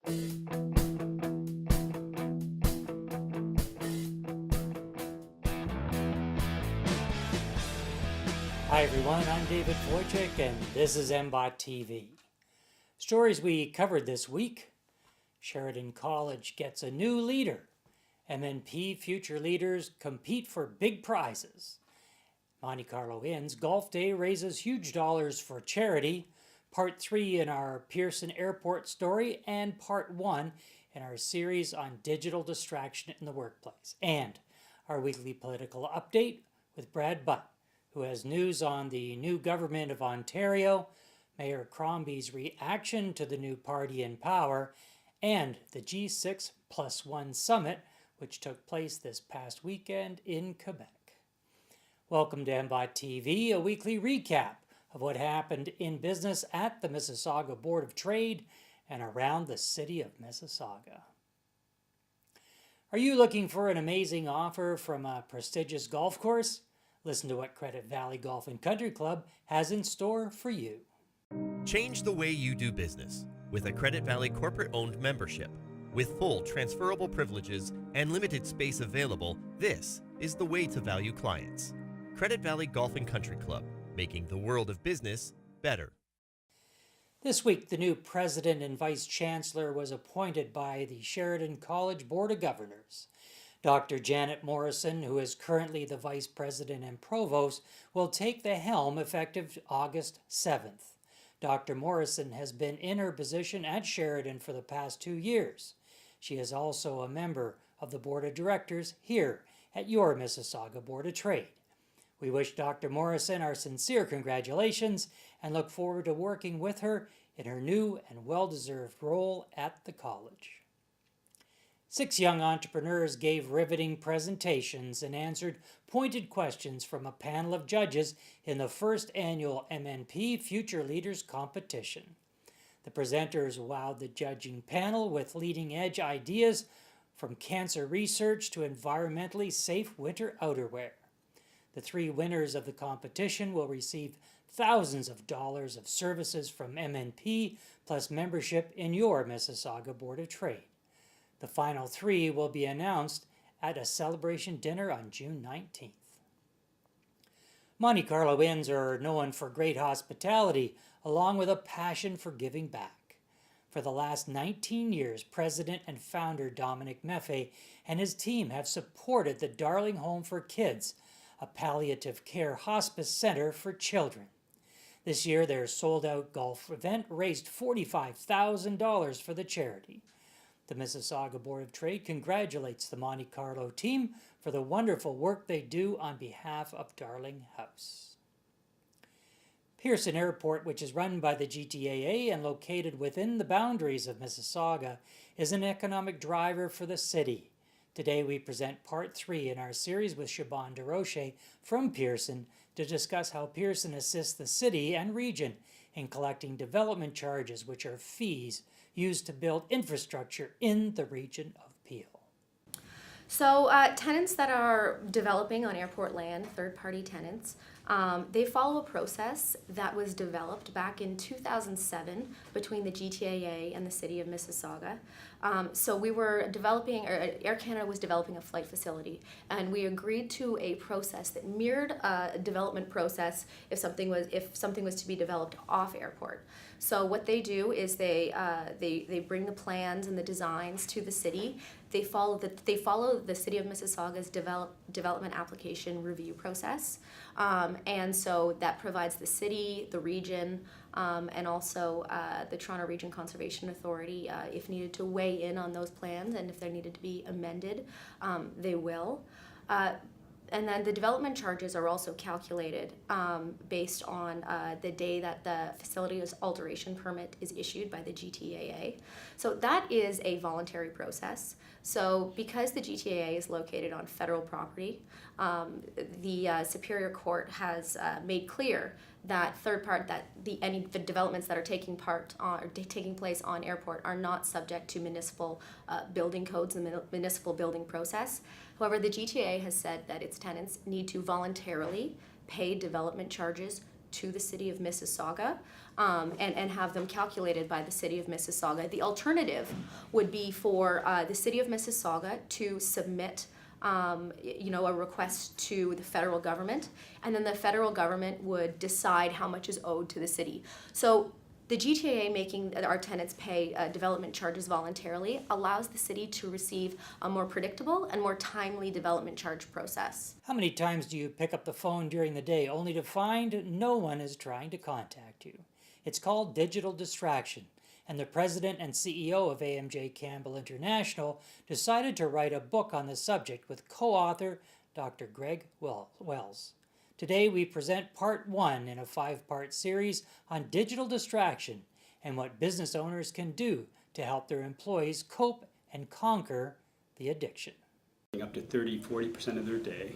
Hi everyone, I'm David Wojcik and this is MBOT TV. Stories we covered this week: Sheridan College gets a new leader. MNP future leaders compete for big prizes. Monte Carlo Inn's Golf Day raises huge dollars for charity. Part 3 in our Pearson Airport story, and Part 1 in our series on digital distraction in the workplace. And our weekly political update with Brad Butt, who has news on the new government of Ontario, Mayor Crombie's reaction to the new party in power, and the G6+1 summit, which took place this past weekend in Quebec. Welcome to MBOT TV, a weekly recap of what happened in business at the Mississauga Board of Trade and around the city of Mississauga. Are you looking for an amazing offer from a prestigious golf course? Listen to what Credit Valley Golf and Country Club has in store for you. Change the way you do business with a Credit Valley corporate-owned membership. With full transferable privileges and limited space available, this is the way to value clients. Credit Valley Golf and Country Club, making the world of business better. This week, the new president and vice chancellor was appointed by the Sheridan College Board of Governors. Dr. Janet Morrison, who is currently the vice president and provost, will take the helm effective August 7th. Dr. Morrison has been in her position at Sheridan for the past 2 years. She is also a member of the board of directors here at your Mississauga Board of Trade. We wish Dr. Morrison our sincere congratulations and look forward to working with her in her new and well-deserved role at the college. 6 young entrepreneurs gave riveting presentations and answered pointed questions from a panel of judges in the first annual MNP Future Leaders Competition. The presenters wowed the judging panel with leading-edge ideas from cancer research to environmentally safe winter outerwear. The 3 winners of the competition will receive thousands of dollars of services from MNP plus membership in your Mississauga Board of Trade. The final 3 will be announced at a celebration dinner on June 19th. Monte Carlo Inns are known for great hospitality, along with a passion for giving back. For the last 19 years, President and founder Dominic Meffe and his team have supported the Darling Home for Kids, a palliative care hospice center for children. This year, their sold-out golf event raised $45,000 for the charity. The Mississauga Board of Trade congratulates the Monte Carlo team for the wonderful work they do on behalf of Darling House. Pearson Airport, which is run by the GTAA and located within the boundaries of Mississauga, is an economic driver for the city. Today we present Part 3 in our series with Siobhan DeRoche from Pearson to discuss how Pearson assists the city and region in collecting development charges, which are fees used to build infrastructure in the region of Peel. So tenants that are developing on airport land, third-party tenants, they follow a process that was developed back in 2007 between the GTAA and the city of Mississauga. So we were developing, or Air Canada was developing a flight facility, and we agreed to a process that mirrored a development process if something was to be developed off airport. So what they do is they bring the plans and the designs to the city. They follow the city of Mississauga's development application review process, and so that provides the city, the region, and also the Toronto Region Conservation Authority, if needed, to weigh in on those plans, and if they're needed to be amended, they will. And then the development charges are also calculated based on the day that the facility's alteration permit is issued by the GTAA. So that is a voluntary process. So because the GTAA is located on federal property, the Superior Court has made clear that any developments that are taking place on airport are not subject to municipal building codes and the municipal building process. However, the GTA has said that its tenants need to voluntarily pay development charges to the city of Mississauga and have them calculated by the city of Mississauga. The alternative would be for the city of Mississauga to submit a request to the federal government, and then the federal government would decide how much is owed to the city. So the GTAA making our tenants pay development charges voluntarily allows the city to receive a more predictable and more timely development charge process. How many times do you pick up the phone during the day only to find no one is trying to contact you? It's called digital distraction, and the president and CEO of AMJ Campbell International decided to write a book on the subject with co-author Dr. Greg Wells. Today we present part 1 in a 5-part series on digital distraction and what business owners can do to help their employees cope and conquer the addiction. Up to 30-40% of their day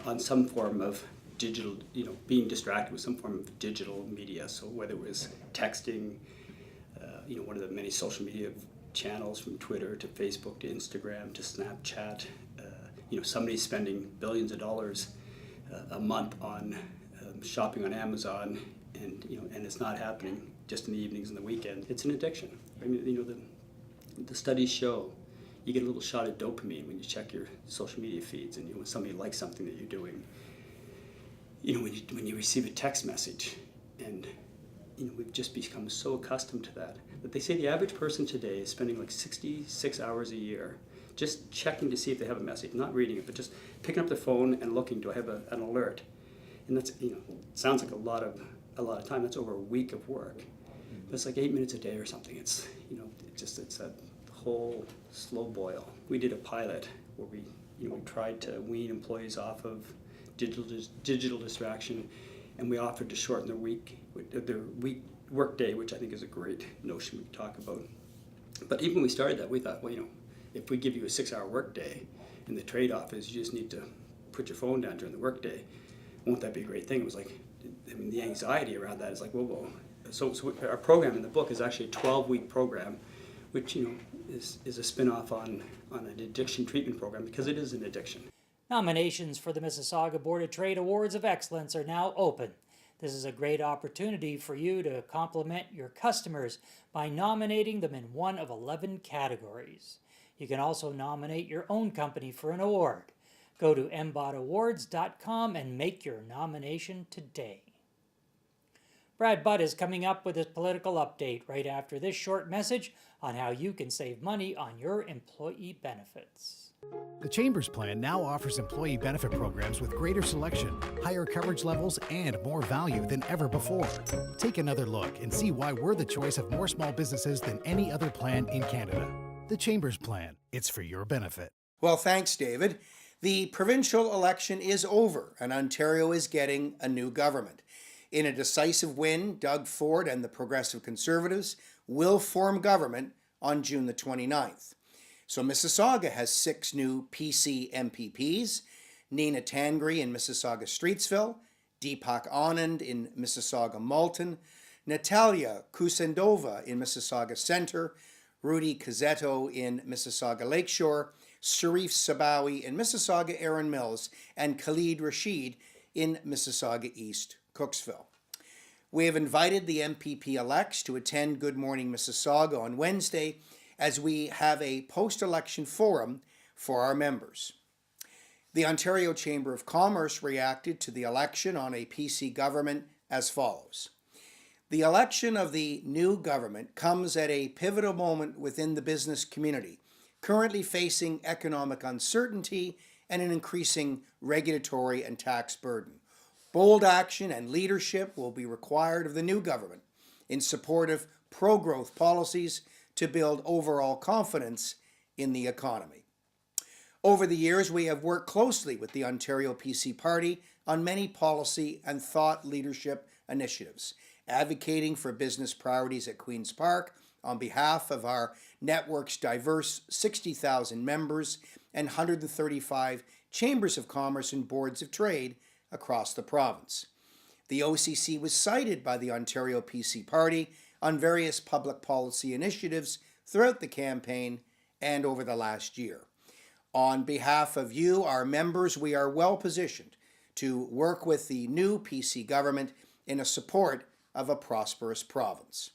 on some form of digital, being distracted with some form of digital media. So whether it was texting, one of the many social media channels, from Twitter to Facebook to Instagram to Snapchat, somebody's spending billions of dollars a month on shopping on Amazon, and it's not happening just in the evenings and the weekend. It's an addiction. I mean, the studies show you get a little shot of dopamine when you check your social media feeds, and when somebody likes something that you're doing. When you receive a text message, and we've just become so accustomed to that they say the average person today is spending like 66 hours a year just checking to see if they have a message, not reading it, but just picking up the phone and looking, do I have an alert? And that's, sounds like a lot of time. That's over a week of work. But it's like 8 minutes a day or something. It's, it's that whole slow boil. We did a pilot where we tried to wean employees off of digital distraction, and we offered to shorten their week work day, which I think is a great notion we can talk about. But even when we started that, we thought, if we give you a 6-hour work day, and the trade-off is you just need to put your phone down during the work day, won't that be a great thing? It was like, the anxiety around that is like, whoa. So our program in the book is actually a 12-week program, which is a spin-off on an addiction treatment program, because it is an addiction. Nominations for the Mississauga Board of Trade Awards of Excellence are now open. This is a great opportunity for you to compliment your customers by nominating them in one of 11 categories. You can also nominate your own company for an award. Go to MBOTawards.com and make your nomination today. Brad Budd is coming up with his political update right after this short message on how you can save money on your employee benefits. The Chambers Plan now offers employee benefit programs with greater selection, higher coverage levels, and more value than ever before. Take another look and see why we're the choice of more small businesses than any other plan in Canada. The Chambers Plan. It's for your benefit. Well, thanks, David. The provincial election is over, and Ontario is getting a new government. In a decisive win, Doug Ford and the Progressive Conservatives will form government on June the 29th. So Mississauga has 6 new PC MPPs: Nina Tangri in Mississauga Streetsville, Deepak Anand in Mississauga Malton, Natalia Kusendova in Mississauga Centre, Rudy Cazzetto in Mississauga Lakeshore, Sharif Sabawi in Mississauga Erin Mills, and Khalid Rashid in Mississauga East Cooksville. We have invited the MPP-elects to attend Good Morning Mississauga on Wednesday, as we have a post-election forum for our members. The Ontario Chamber of Commerce reacted to the election on a PC government as follows. The election of the new government comes at a pivotal moment within the business community, currently facing economic uncertainty and an increasing regulatory and tax burden. Bold action and leadership will be required of the new government in support of pro-growth policies to build overall confidence in the economy. Over the years, we have worked closely with the Ontario PC Party on many policy and thought leadership initiatives, advocating for business priorities at Queen's Park on behalf of our network's diverse 60,000 members and 135 chambers of commerce and boards of trade across the province. The OCC was cited by the Ontario PC Party on various public policy initiatives throughout the campaign and over the last year. On behalf of you, our members, we are well positioned to work with the new PC government in a support of a prosperous province.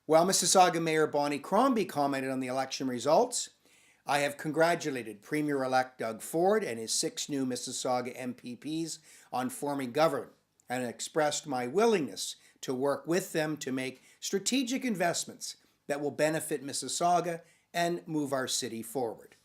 While Mississauga Mayor Bonnie Crombie commented on the election results, I have congratulated Premier-elect Doug Ford and his 6 new Mississauga MPPs on forming government and expressed my willingness to work with them to make strategic investments that will benefit Mississauga and move our city forward.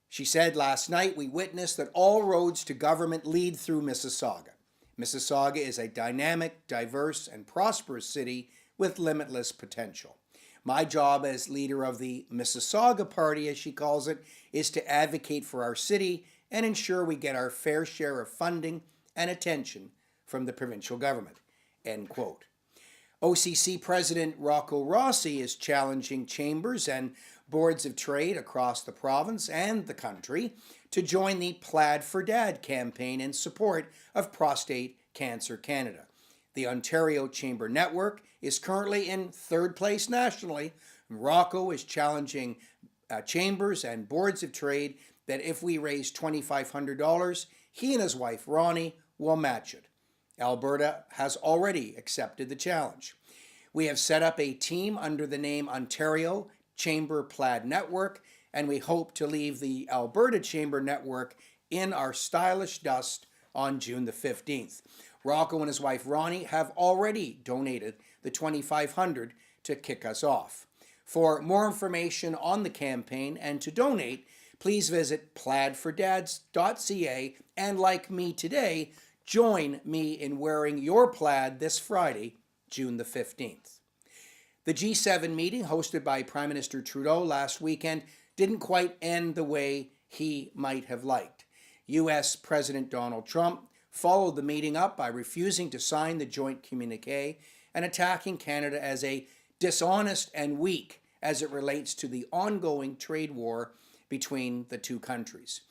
She said last night, we witnessed that all roads to government lead through Mississauga. Mississauga is a dynamic, diverse, and prosperous city with limitless potential. My job as leader of the Mississauga Party, as she calls it, is to advocate for our city and ensure we get our fair share of funding and attention from the provincial government. End quote. OCC President Rocco Rossi is challenging chambers and boards of trade across the province and the country to join the Plaid for Dad campaign in support of Prostate Cancer Canada. The Ontario Chamber Network is currently in 3rd place nationally. Rocco is challenging chambers and boards of trade that if we raise $2,500, he and his wife Ronnie will match it. Alberta has already accepted the challenge. We have set up a team under the name Ontario Chamber Plaid Network, and we hope to leave the Alberta Chamber Network in our stylish dust on June the 15th. Rocco and his wife Ronnie have already donated the $2,500 to kick us off. For more information on the campaign and to donate, please visit plaidfordads.ca and, like me today, join me in wearing your plaid this Friday, June the 15th. The G7 meeting hosted by Prime Minister Trudeau last weekend didn't quite end the way he might have liked. U.S. President Donald Trump followed the meeting up by refusing to sign the joint communique and attacking Canada as a dishonest and weak as it relates to the ongoing trade war between the two countries.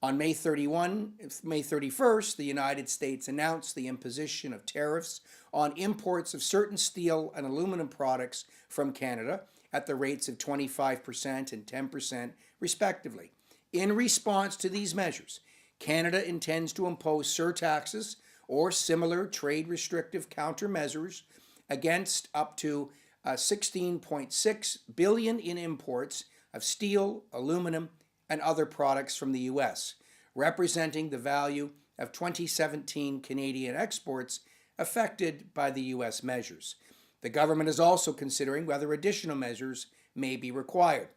On May 31st, the United States announced the imposition of tariffs on imports of certain steel and aluminum products from Canada at the rates of 25% and 10% respectively. In response to these measures, Canada intends to impose surtaxes or similar trade restrictive countermeasures against up to $16.6 billion in imports of steel, aluminum, and other products from the U.S., representing the value of 2017 Canadian exports affected by the U.S. measures. The government is also considering whether additional measures may be required.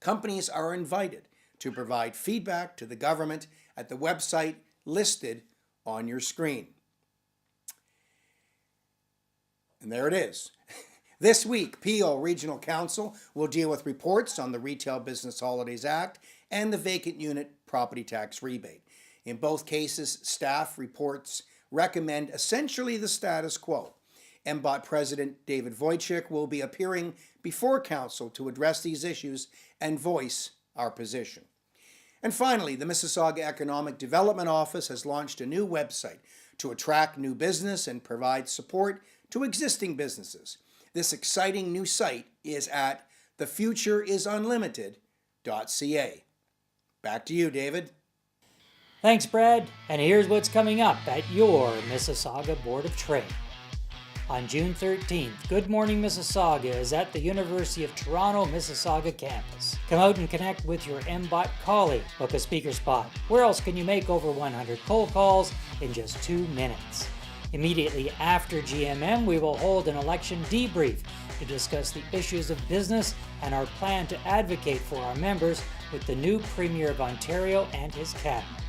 Companies are invited to provide feedback to the government at the website listed on your screen. And there it is. This week, Peel Regional Council will deal with reports on the Retail Business Holidays Act and the vacant unit property tax rebate. In both cases, staff reports recommend essentially the status quo. MBOT President David Wojcik will be appearing before Council to address these issues and voice our position. And finally, the Mississauga Economic Development Office has launched a new website to attract new business and provide support to existing businesses. This exciting new site is at thefutureisunlimited.ca. Back to you, David. Thanks, Brad. And here's what's coming up at your Mississauga Board of Trade. On June 13th, Good Morning Mississauga is at the University of Toronto Mississauga campus. Come out and connect with your MBOT colleague. Book a speaker spot. Where else can you make over 100 cold calls in just 2 minutes? Immediately after GMM, we will hold an election debrief to discuss the issues of business and our plan to advocate for our members with the new Premier of Ontario and his cabinet.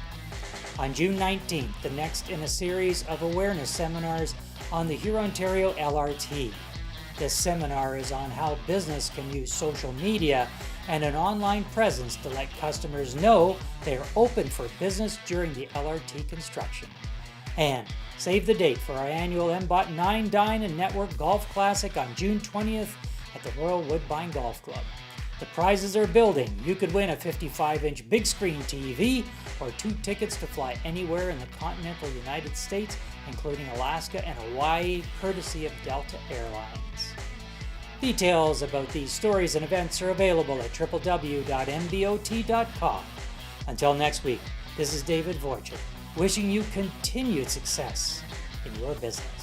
On June 19th, the next in a series of awareness seminars on the Hurontario LRT. This seminar is on how business can use social media and an online presence to let customers know they are open for business during the LRT construction. And save the date for our annual MBOT 9 Dine and Network Golf Classic on June 20th at the Royal Woodbine Golf Club. The prizes are building. You could win a 55-inch big screen TV or 2 tickets to fly anywhere in the continental United States, including Alaska and Hawaii, courtesy of Delta Airlines. Details about these stories and events are available at www.mbot.com. Until next week, this is David Wojcik. wishing you continued success in your business.